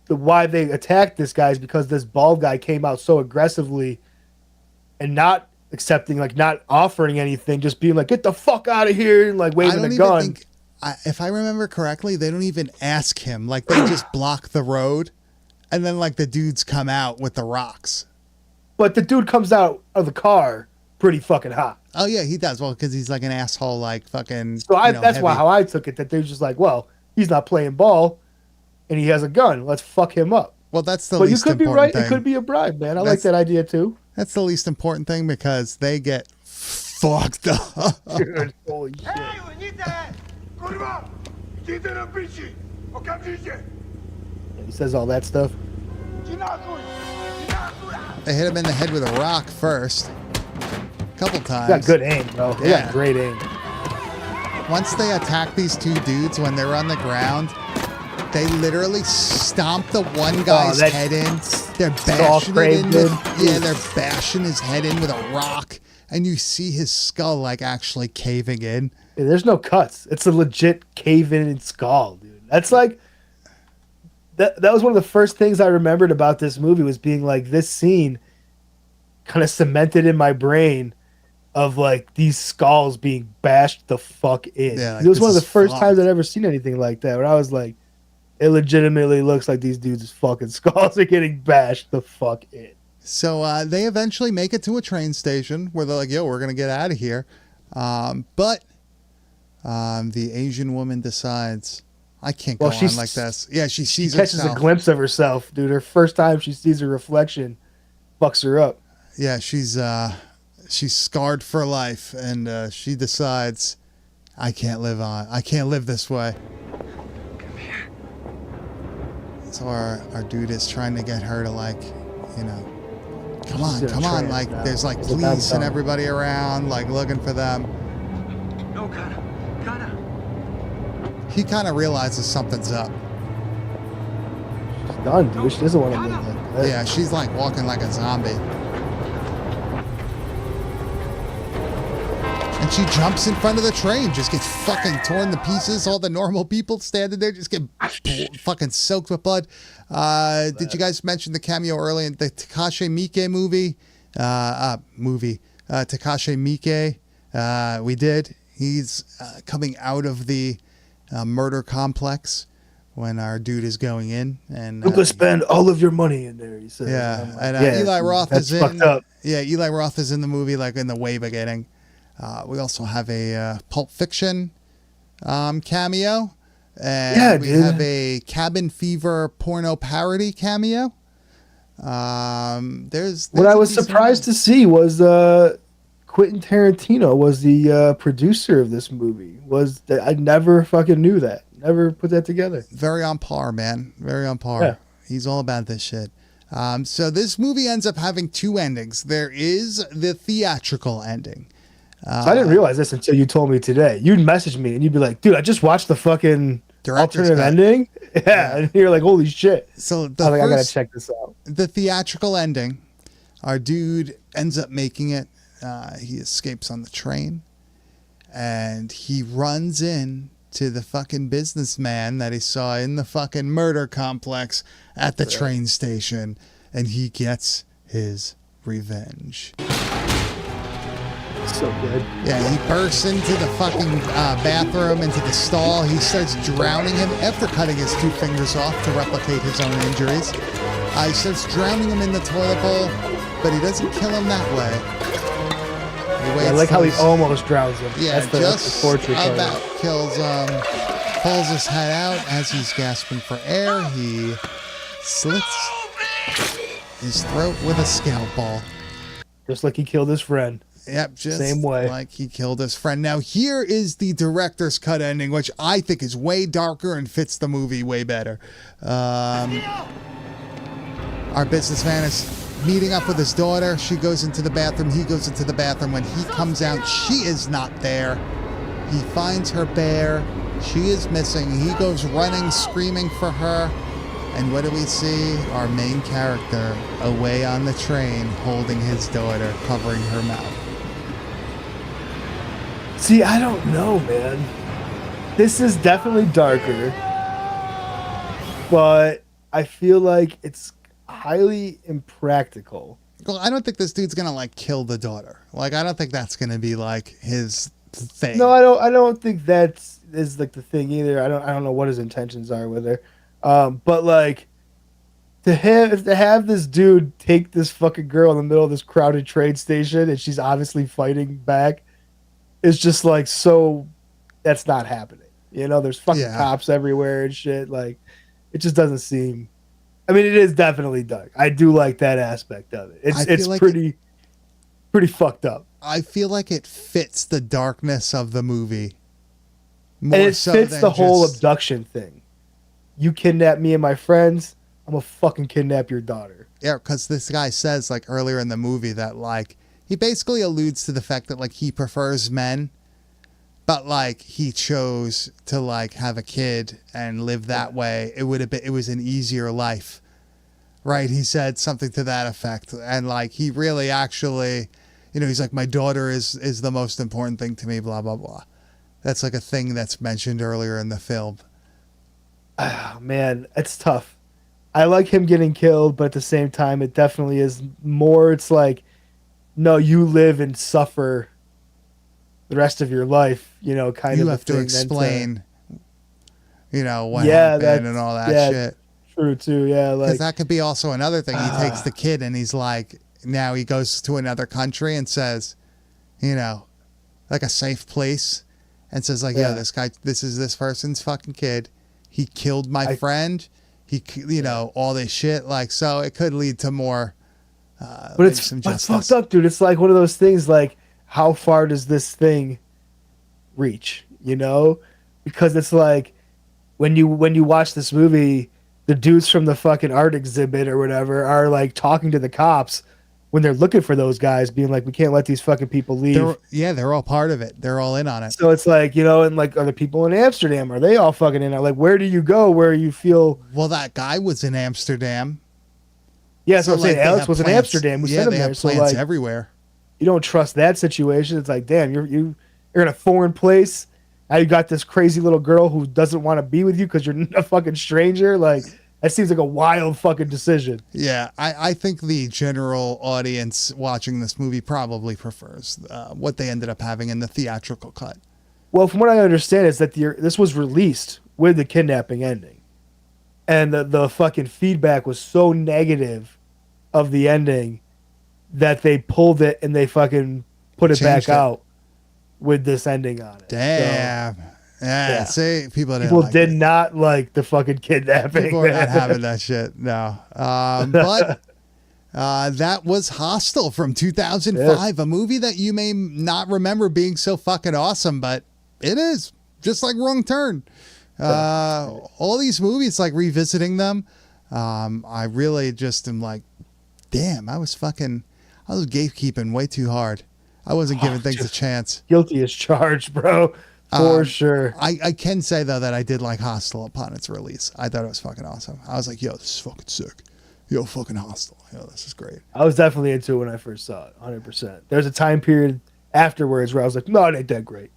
why they attacked this guy is because this bald guy came out so aggressively and not accepting, like not offering anything, just being like, get the fuck out of here and like waving a gun. If I remember correctly, they don't even ask him. Like they just block the road and then like the dudes come out with the rocks. But the dude comes out of the car pretty fucking hot. Oh yeah, he does. Well, because he's like an asshole, like fucking. So that's why how I took it, that they're just like, well, he's not playing ball and he has a gun. Let's fuck him up. Well, that's the but least you could be important right. thing. It could be a bribe, man. I like that idea too. That's the least important thing because they get fucked up. Dude, holy shit. He says all that stuff. They hit him in the head with a rock first. A couple times. Got good aim, bro. They got great aim. Once they attack these two dudes when they're on the ground, they literally stomp the one guy's head in. They're bashing it in they're bashing his head in with a rock, and you see his skull like actually caving in. Yeah, there's no cuts. It's a legit cave-in skull, dude. That's like that was one of the first things I remembered about this movie, was being like, this scene kind of cemented in my brain of like these skulls being bashed the fuck in. Yeah, like, it was one of the first fucked. times I'd ever seen anything like that, where I was like, it legitimately looks like these dudes' fucking skulls are getting bashed the fuck in. So they eventually make it to a train station where they're like, yo, we're going to get out of here. But the Asian woman decides, I can't go on like this. Yeah, she sees catches herself. a glimpse of herself, dude. Her first time she sees her reflection fucks her up. Yeah, she's scarred for life, and she decides, I can't live this way. Come here. So our dude is trying to get her to like, come on, like there's like police and everybody around, like looking for them. No, Kana. He kind of realizes something's up. She's done, dude. She doesn't want to live like that. Yeah, she's like walking like a zombie. And she jumps in front of the train, just gets fucking torn to pieces. All the normal people standing there just get fucking soaked with blood. Did you guys mention the cameo earlier in the Takashi Miike movie? Takashi Miike. We did. He's coming out of the murder complex when our dude is going in, and you could spend all of your money in there. He says. Yeah, like, and Eli Roth is in. Yeah, Eli Roth is in the movie, like in the way beginning. We also have a Pulp Fiction cameo, and we have a Cabin Fever porno parody cameo. There's what I was surprised to see was Quentin Tarantino was the producer of this movie. I never fucking knew that. Never put that together. Very on par, man. Very on par. Yeah. He's all about this shit. So this movie ends up having two endings. There is the theatrical ending. So I didn't realize this until you told me today. You'd message me and you'd be like, dude, I just watched the fucking alternative ending. Yeah. And you're like, holy shit. So I gotta check this out. The theatrical ending, our dude ends up making it. He escapes on the train and he runs in to the fucking businessman that he saw in the fucking murder complex at the train station, and he gets his revenge. So good. Yeah, he bursts into the fucking bathroom, into the stall. He starts drowning him after cutting his 2 fingers off to replicate his own injuries. He starts drowning him in the toilet bowl, but he doesn't kill him that way. I like how he almost drowns him. Yeah, that's the just torture part. about kills pulls his head out as he's gasping for air. He slits his throat with a scalpel. Just like he killed his friend. Yep, just same way. like he killed his friend. Now, here is the director's cut ending, which I think is way darker and fits the movie way better. Our businessman is meeting up with his daughter. She goes into the bathroom. He goes into the bathroom. When he comes out, she is not there. He finds her bare. She is missing. He goes running, screaming for her. And what do we see? Our main character away on the train, holding his daughter, covering her mouth. See, I don't know, man. This is definitely darker, but I feel like it's highly impractical. Well, I don't think this dude's gonna like kill the daughter. Like, I don't think that's gonna be like his thing. No, I don't think that's is like the thing either. I don't know what his intentions are with her. But like to have this dude take this fucking girl in the middle of this crowded train station and she's obviously fighting back is just like, so that's not happening. You know, there's fucking cops everywhere and shit. Like, it just doesn't seem. I mean, it is definitely dark. I do like that aspect of it. It's like pretty fucked up. I feel like it fits the darkness of the movie. And it fits the whole abduction thing. You kidnap me and my friends, I'm gonna fucking kidnap your daughter. Yeah, because this guy says like earlier in the movie that like he basically alludes to the fact that like he prefers men, but like he chose to like have a kid and live that way. It was an easier life, right? He said something to that effect, and like he really actually, you know, he's like, my daughter is the most important thing to me. Blah blah blah. That's like a thing that's mentioned earlier in the film. Oh, man, it's tough. I like him getting killed, but at the same time, it definitely is more. It's like, no, you live and suffer the rest of your life, you know, kind of. You have to explain, you know, what happened and all that shit. True, too, yeah. Because that could be also another thing. He takes the kid and he's like, now he goes to another country and says, you know, like a safe place, and says like, yeah, this is this person's fucking kid. He killed my friend. He, you know, all this shit. Like, so it could lead to more. But it's fucked up, dude. It's like one of those things. Like, how far does this thing reach? You know, because it's like when you watch this movie, the dudes from the fucking art exhibit or whatever are like talking to the cops when they're looking for those guys, being like, we can't let these fucking people leave. They're all part of it. They're all in on it. So it's like, you know, and like, are the people in Amsterdam? Are they all fucking in on it? Like, where do you go where you feel? Well, that guy was in Amsterdam. Yeah, so I'm saying Alex was in Amsterdam. We sent him they there. have So plants like, everywhere. you don't trust that situation. It's like, damn, you're in a foreign place. Now you got this crazy little girl who doesn't want to be with you because you're a fucking stranger. Like, that seems like a wild fucking decision. Yeah, I think the general audience watching this movie probably prefers what they ended up having in the theatrical cut. Well, from what I understand is that this was released with the kidnapping ending. And the fucking feedback was so negative of the ending that they pulled it and they fucking put it back out with this ending on it. Damn. So, yeah, see, people did not like the fucking kidnapping. People are not having that shit. No. But that was Hostel from 2005, a movie that you may not remember being so fucking awesome, but it is. Just like Wrong Turn. All these movies, like revisiting them, I really just am like, damn, I was gatekeeping way too hard. I wasn't giving things a chance. Guilty as charged, bro. For sure. I can say, though, that I did like Hostel upon its release. I thought it was fucking awesome. I was like, yo, this is fucking sick. Yo, fucking Hostel. Yo, this is great. I was definitely into it when I first saw it, 100%. There's a time period afterwards where I was like, no, it ain't that great.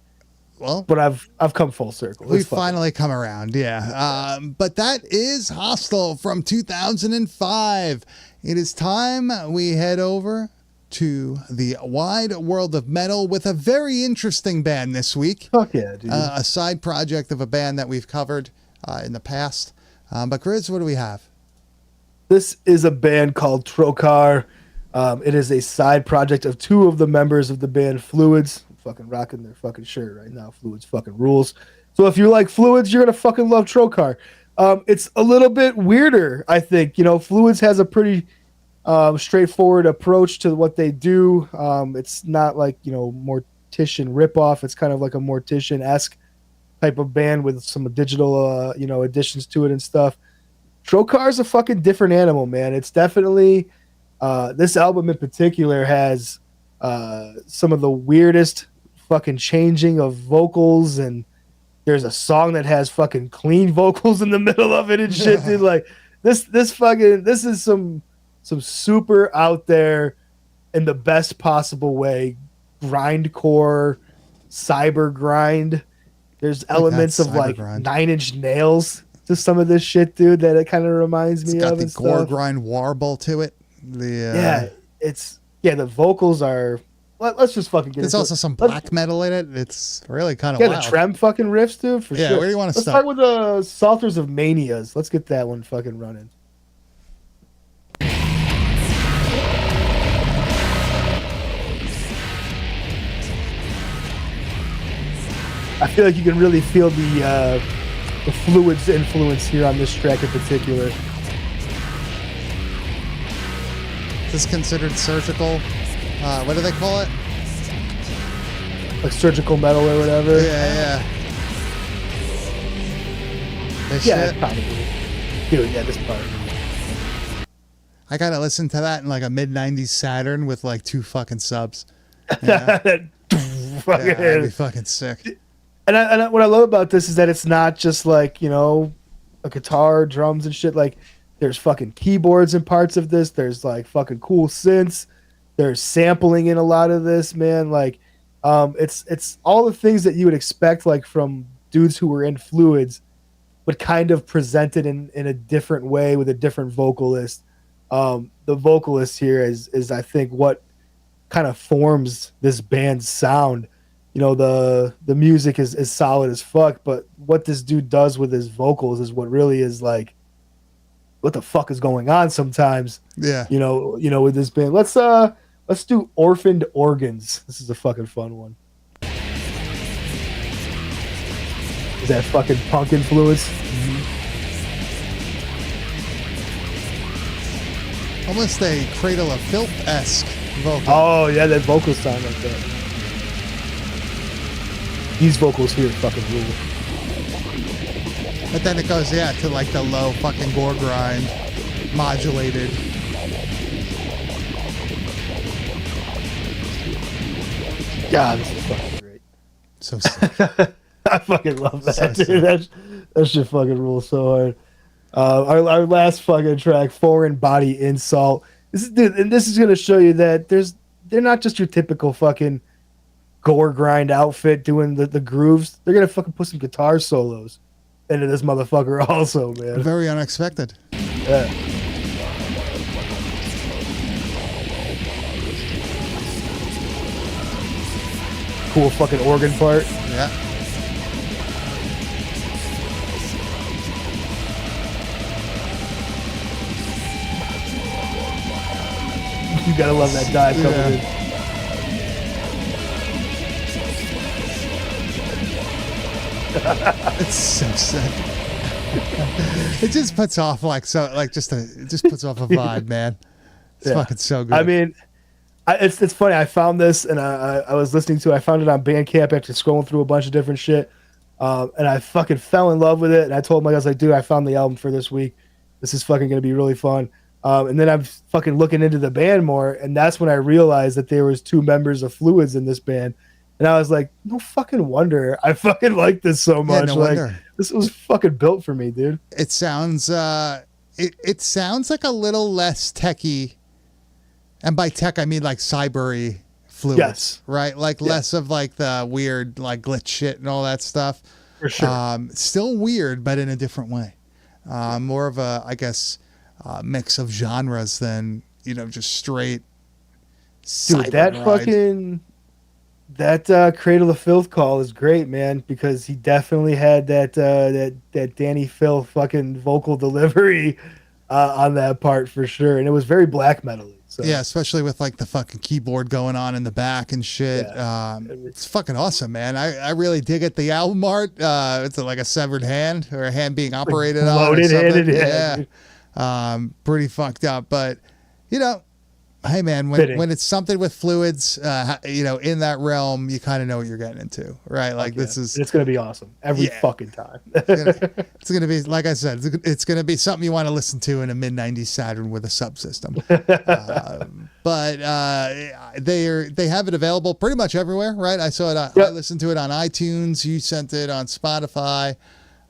Well, but I've come full circle. we finally come around, yeah. But that is Hostel from 2005. It is time we head over to the wide world of metal with a very interesting band this week. Fuck yeah, dude. A side project of a band that we've covered in the past. But Grizz, what do we have? This is a band called Trokar. It is a side project of two of the members of the band Fluids. I'm fucking rocking their fucking shirt right now. Fluids fucking rules. So if you like Fluids, you're gonna fucking love Trokar. It's a little bit weirder, I think. You know, Fluids has a pretty straightforward approach to what they do. It's not like, you know, Mortician ripoff. It's kind of like a Mortician-esque type of band with some digital, you know, additions to it and stuff. Trokar's a fucking different animal, man. It's definitely this album in particular has some of the weirdest fucking changing of vocals, and there's a song that has fucking clean vocals in the middle of it and shit, dude. Like this is some super out there in the best possible way grindcore cyber grind. There's elements of like grind. 9 Inch Nails to some of this shit, dude, that it kind of reminds me of. It's got the gore grind warble to it. The vocals are. Let's just fucking get. There's into also it. some black metal in it. It's really kind of the wild. trem fucking riffs, dude. For sure. Where do you want to Let's start? start with the Salters of Manias. Let's get that one fucking running. I feel like you can really feel the Fluids influence here on this track in particular. Is this considered surgical? What do they call it? Like surgical metal or whatever. Yeah. This Yeah, shit? probably. Dude, yeah, this part. I gotta listen to that in like a mid-90s Saturn with like 2 fucking subs. Yeah, that'd be fucking sick. And what I love about this is that it's not just like, you know, a guitar, drums and shit. Like, there's fucking keyboards in parts of this. There's like fucking cool synths. There's sampling in a lot of this, man. Like, it's all the things that you would expect, like from dudes who were in Fluids, but kind of presented in a different way with a different vocalist. The vocalist here is I think what kind of forms this band's sound. You know, the music is solid as fuck, but what this dude does with his vocals is what really is like, what the fuck is going on sometimes. Yeah. You know, with this band. Let's do Orphaned Organs. This is a fucking fun one. Is that fucking punk influence? Almost a Cradle of Filth-esque vocal. Oh yeah, that vocal sound like that. These vocals here fucking rule. But then it goes, to like the low fucking gore grind, modulated. God, this is fucking great. So sick. I fucking love that, So dude. That shit fucking rules so hard. Our last fucking track, Foreign Body Insult. This is gonna show you that they're not just your typical fucking gore grind outfit doing the grooves. They're gonna fucking put some guitar solos into this motherfucker also, man. Very unexpected. Yeah. Cool fucking organ part. Yeah. You gotta love that dive coming in. It's so sick. It just puts off it just puts off a vibe, man. It's fucking so good. I mean, it's funny. I found this and I was listening to it. I found it on Bandcamp after scrolling through a bunch of different shit. And I fucking fell in love with it. And I told Mike, I was like, dude, I found the album for this week. This is fucking going to be really fun. And then I'm fucking looking into the band more. And that's when I realized that there was 2 members of Fluids in this band. And I was like, no fucking wonder I fucking like this so much. no like, wonder. This was fucking built for me, dude. It sounds it sounds like a little less techy, and by tech I mean like cybery fluids, Yes. right? Like less of like the weird like glitch shit and all that stuff. For sure. Still weird, but in a different way. More of a, I guess, mix of genres than, you know, just straight. Dude, that Cyber ride. fucking Cradle of Filth call is great, man, because he definitely had that Danny Phil fucking vocal delivery on that part for sure, and it was very black metal. So Yeah, especially with like the fucking keyboard going on in the back and shit. Yeah. It's fucking awesome, man. I really dig it. The album art, it's like a severed hand or a hand being operated on. Or Loaded something. handed, Yeah. dude. Pretty fucked up, but you know, hey man, Fitting. when it's something with fluids, you know, in that realm, you kind of know what you're getting into, right? Like Yeah. this is It's gonna be awesome every Yeah. fucking time. it's gonna be, like I said, it's gonna be something you want to listen to in a mid '90s Saturn with a subsystem. But they have it available pretty much everywhere, right? I saw it. I Yep. listened to it on iTunes. You sent it on Spotify.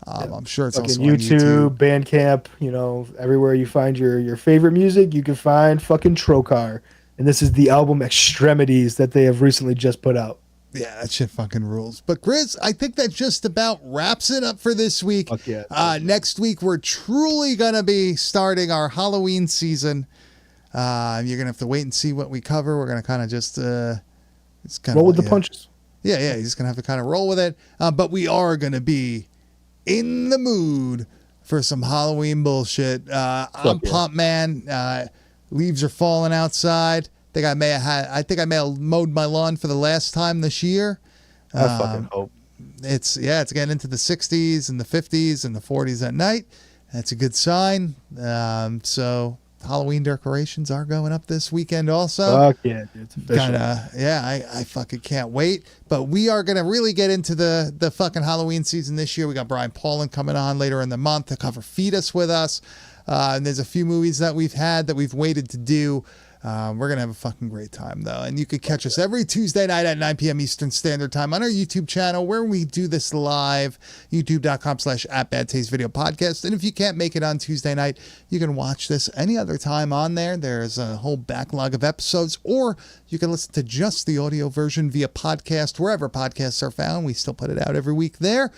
I'm sure it's Fucking also on YouTube, Bandcamp, you know, everywhere you find your favorite music, you can find fucking Trokar. And this is the album Extremities that they have recently just put out. Yeah, that shit fucking rules. But Grizz, I think that just about wraps it up for this week. Fuck yeah. Next week, we're truly going to be starting our Halloween season. You're going to have to wait and see what we cover. We're going to kind of just... it's kind Roll of with the punches. Yeah, you're just going to have to kind of roll with it. But we are going to be in the mood for some Halloween bullshit. I'm yeah. pumped, man. Leaves are falling outside. I think I may have mowed my lawn for the last time this year. I fucking hope. It's getting into the 60s and the 50s and the 40s at night. That's a good sign. So Halloween decorations are going up this weekend also. Fuck yeah, dude. It's official. I fucking can't wait. But we are going to really get into the fucking Halloween season this year. We got Brian Paulin coming on later in the month to cover Feed Us with us. And there's a few movies that we've waited to do. We're going to have a fucking great time, though. And you can catch us every Tuesday night at 9 p.m. Eastern Standard Time on our YouTube channel where we do this live, youtube.com/@badtastevideopodcast. And if you can't make it on Tuesday night, you can watch this any other time on there. There's a whole backlog of episodes, or you can listen to just the audio version via podcast, wherever podcasts are found. We still put it out every week there.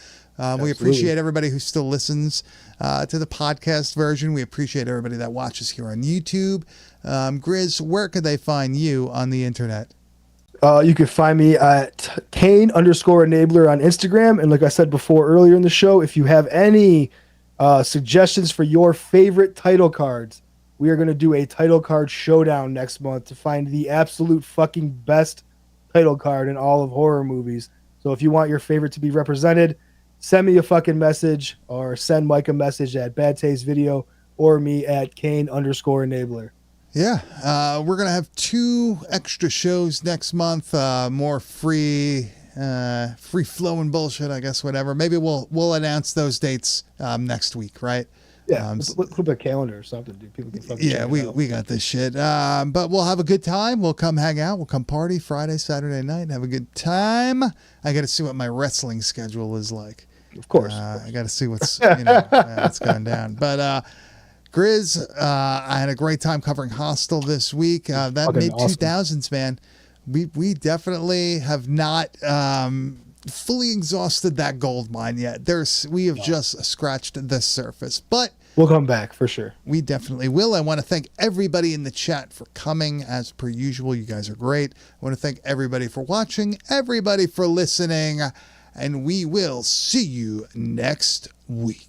We appreciate everybody who still listens to the podcast version. We appreciate everybody that watches here on YouTube. Grizz, where could they find you on the internet? You can find me at Kane_enabler on Instagram. And like I said before earlier in the show, if you have any suggestions for your favorite title cards, we are going to do a title card showdown next month to find the absolute fucking best title card in all of horror movies. So if you want your favorite to be represented, send me a fucking message or send Mike a message at Bad Taste Video or me at Kane_enabler. Yeah, we're going to have 2 extra shows next month, more free flowing bullshit, I guess, whatever. Maybe we'll announce those dates next week, right? Yeah, put a calendar or something, dude. People can fucking check it out. we got this shit. But we'll have a good time. We'll come hang out. We'll come party Friday, Saturday night, and have a good time. I got to see what my wrestling schedule is like. Of course. I got to see what's what's going down. But Grizz, I had a great time covering Hostel this week. That mid 2000s, man. We definitely have not fully exhausted that gold mine yet. We have just scratched the surface, but we'll come back for sure. We definitely will. I want to thank everybody in the chat for coming as per usual. You guys are great. I want to thank everybody for watching, everybody for listening, and we will see you next week.